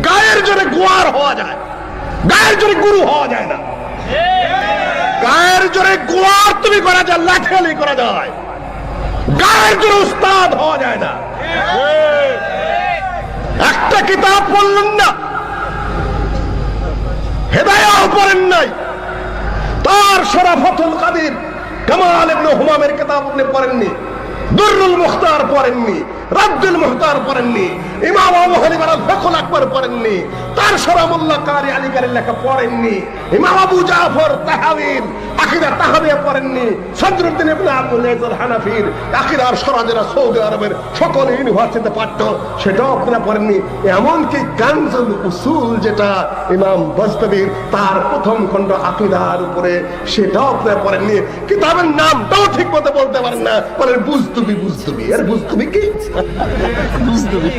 গায়ের জোরে গোয়ার হওয়া যায়, গায়ের জোরে গুরু হওয়া যায় না। গায়ের জোরে গোয়ার তুমি করা যায়, লাঠিয়ালি করা যায়, গায়ের জোরে উস্তাদ হওয়া যায় না। একটা কিতাব পড়লেন না, হেদায়াও পড়েন নাই, তার শরাফতুল কাদির কামাল ইবনে হুমামের কিতাব আপনি পড়েননি, দুররুল মুখতার পড়েননি, রাদ্দুল মুখতার পড়েননি, ইমাম আবু হানিফার ফাকুল আকবার পড়েননি, তার শরামুল্লাহ কারি আলীগড়ের লেখা পড়েননি, ইমাম আবু জাফর তাহাবির আকীদা তাহাবিয়া পড়েননি, সদরুদ্দিন ইবনে আব্দুল আজিজ হানাফির আকীদার শরাজেরা সৌদি আরবের সকল ইউনিভার্সিটিতে পাঠ্য, সেটাও আপনারা পড়েননি। এমনকি কানজুল উসুল যেটা ইমাম বজতবির তার প্রথম খণ্ড আকীদার উপরে, সেটাও আপনারা পড়েননি। কিতাবের নামটাও ঠিক মতো বলতে পারেন না, বলেন বুজতুবি। বুজতুবি এর বুজতুবি কি? বুজতুবি